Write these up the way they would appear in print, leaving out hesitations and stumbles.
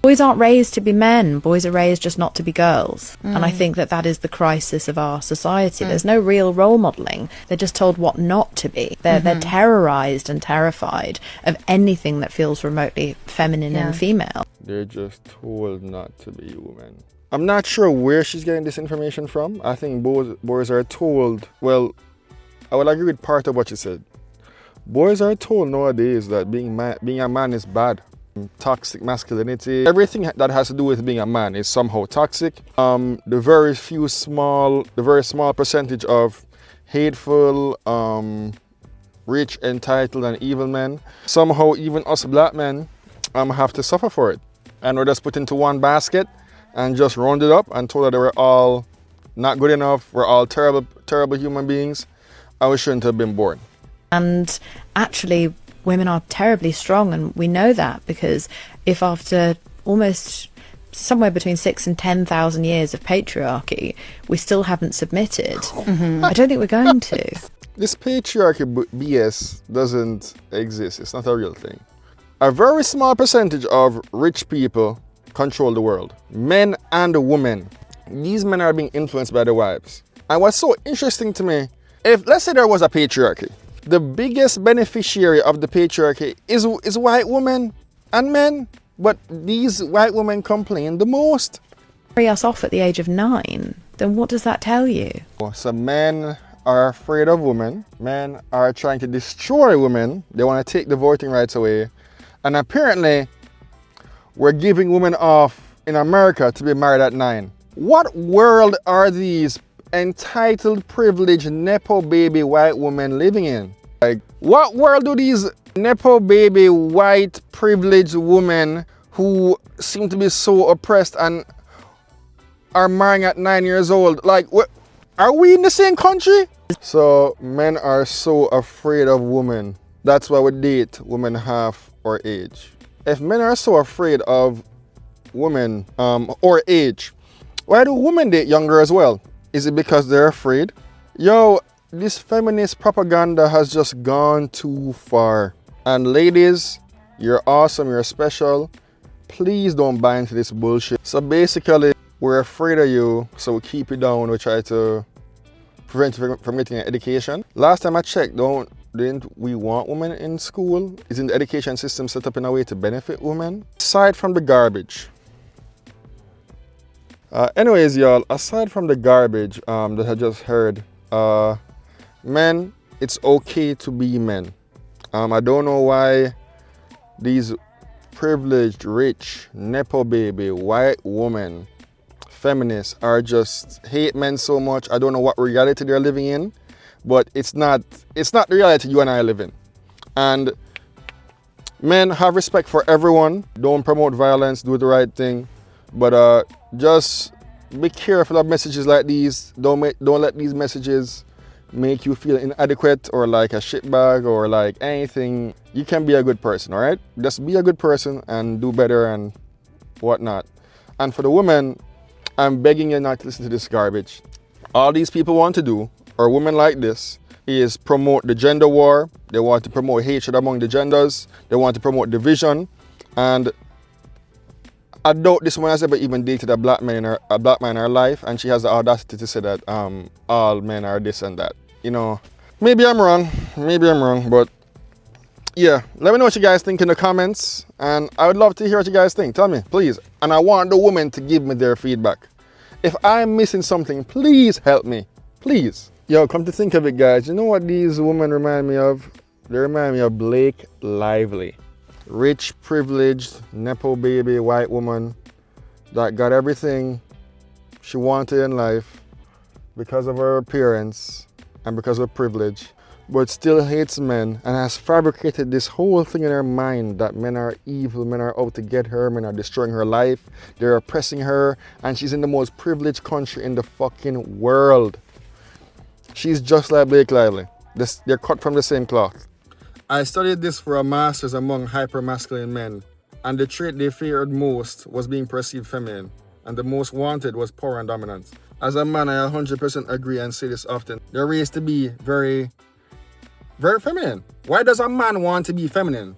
Boys aren't raised to be men. Boys are raised just not to be girls. And I think that that is the crisis of our society. There's no real role modelling. They're just told what not to be. They're terrorised and terrified of anything that feels remotely feminine and female. They're just told not to be women. I'm not sure where she's getting this information from. I think boys are told, well, I would agree with part of what you said. Boys are told nowadays that being a man is bad. Toxic masculinity, everything that has to do with being a man is somehow toxic. The very small percentage of hateful, rich, entitled and evil men, somehow even us black men have to suffer for it. And we're just put into one basket and just rounded up and told that we're all not good enough, we're all terrible human beings, and we shouldn't have been born. And actually, women are terribly strong, and we know that because if after almost somewhere between 6,000 and 10,000 years of patriarchy, we still haven't submitted, I don't think we're going to. This patriarchy BS doesn't exist. It's not a real thing. A very small percentage of rich people control the world, men and women. These men are being influenced by their wives. And what's so interesting to me, if let's say there was a patriarchy, the biggest beneficiary of the patriarchy is white women and men, but these white women complain the most. Marry us off at the age of 9, then what does that tell you? So men are afraid of women. Men are trying to destroy women. They want to take the voting rights away. And apparently, we're giving women off in America to be married at 9. What world are these entitled, privileged, nepo baby white women living in? Like, what world do these nepo baby white privileged women who seem to be so oppressed and are marrying at 9 years old, like, are we in the same country? So men are so afraid of women. That's why we date women half our age. If men are so afraid of women or age, why do women date younger as well? Is it because they're afraid? Yo, this feminist propaganda has just gone too far. And ladies, you're awesome, you're special. Please don't buy into this bullshit. So basically, we're afraid of you, so we keep you down. We try to prevent you from getting an education. Last time I checked, didn't we want women in school? Isn't the education system set up in a way to benefit women? Aside from the garbage. Anyways, y'all, aside from the garbage that I just heard, men, it's okay to be men. I don't know why these privileged, rich, nepo baby, white women, feminists are just hate men so much. I don't know what reality they're living in, but it's not the reality you and I live in. And men, have respect for everyone. Don't promote violence, do the right thing. But just be careful of messages like these. Don't let these messages make you feel inadequate or like a shitbag or like anything. You can be a good person, all right? Just be a good person and do better and whatnot. And for the women, I'm begging you not to listen to this garbage. All these people want to do, or women like this, is promote the gender war. They want to promote hatred among the genders. They want to promote division. And I doubt this woman has ever even dated a black man in her life, and she has the audacity to say that all men are this and that. You know, maybe I'm wrong, but yeah, let me know what you guys think in the comments, and I would love to hear what you guys think. Tell me, please. And I want the women to give me their feedback. If I'm missing something, please help me, please. Yo, come to think of it, guys, you know what these women remind me of? They remind me of Blake Lively. Rich, privileged, nepo baby, white woman that got everything she wanted in life because of her appearance and because of privilege, but still hates men and has fabricated this whole thing in her mind that men are evil, men are out to get her, men are destroying her life, they're oppressing her, and she's in the most privileged country in the fucking world. She's just like Blake Lively. They're cut from the same cloth. I studied this for a master's among hyper-masculine men, and the trait they feared most was being perceived feminine, and the most wanted was power and dominance. As a man, I 100% agree and say this often. They're raised to be very, very feminine. Why does a man want to be feminine?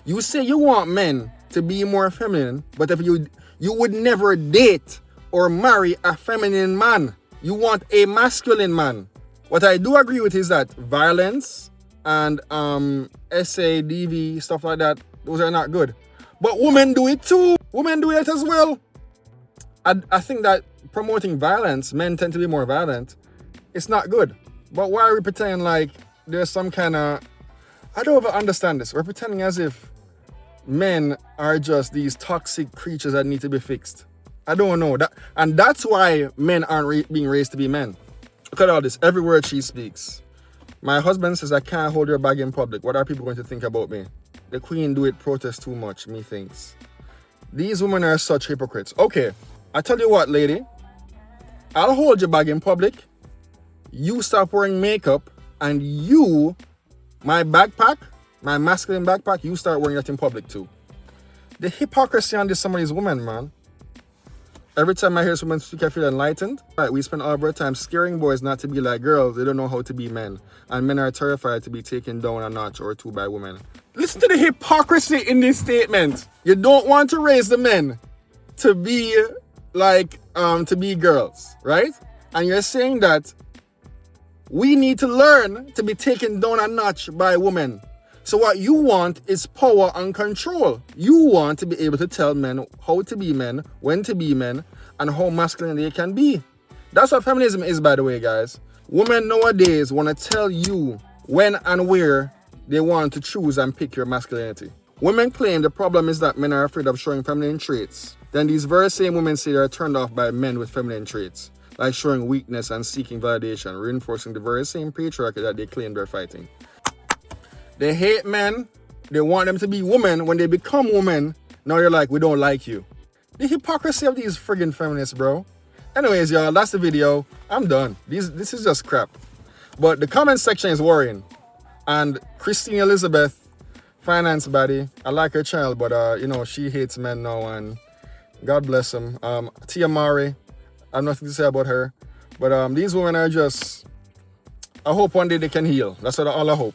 You say you want men to be more feminine, but if you would never date or marry a feminine man. You want a masculine man. What I do agree with is that violence and SADV, stuff like that, those are not good. But women do it too. Women do it as well. I think that promoting violence, men tend to be more violent. It's not good. But why are we pretending like there's some kind of... I don't ever understand this. We're pretending as if men are just these toxic creatures that need to be fixed. I don't know. And that's why men aren't being raised to be men. Look at all this. Every word she speaks. My husband says I can't hold your bag in public. What are people going to think about me? The queen do it protest too much, me thinks. These women are such hypocrites. Okay, I tell you what, lady. I'll hold your bag in public. You stop wearing makeup. And you, my backpack, my masculine backpack, you start wearing that in public too. The hypocrisy on this some of these women, man. Every time I hear someone speak, I feel enlightened. Right, we spend all of our time scaring boys not to be like girls. They don't know how to be men. And men are terrified to be taken down a notch or two by women. Listen to the hypocrisy in this statement. You don't want to raise the men to be like, to be girls, right? And you're saying that we need to learn to be taken down a notch by women. So what you want is power and control. You want to be able to tell men how to be men, when to be men, and how masculine they can be. That's what feminism is, by the way, guys. Women nowadays want to tell you when and where they want to choose and pick your masculinity. Women claim the problem is that men are afraid of showing feminine traits. Then these very same women say they are turned off by men with feminine traits, like showing weakness and seeking validation, reinforcing the very same patriarchy that they claim they're fighting. They hate men. They want them to be women. When they become women, now you're like, we don't like you. The hypocrisy of these friggin' feminists, bro. Anyways, y'all, that's the video. I'm done. This is just crap. But the comment section is worrying. And Christine Elizabeth, finance baddie, I like her child, but you know, she hates men now, and God bless them. Tia Mari, I have nothing to say about her. But these women are just... I hope one day they can heal. That's what all I hope.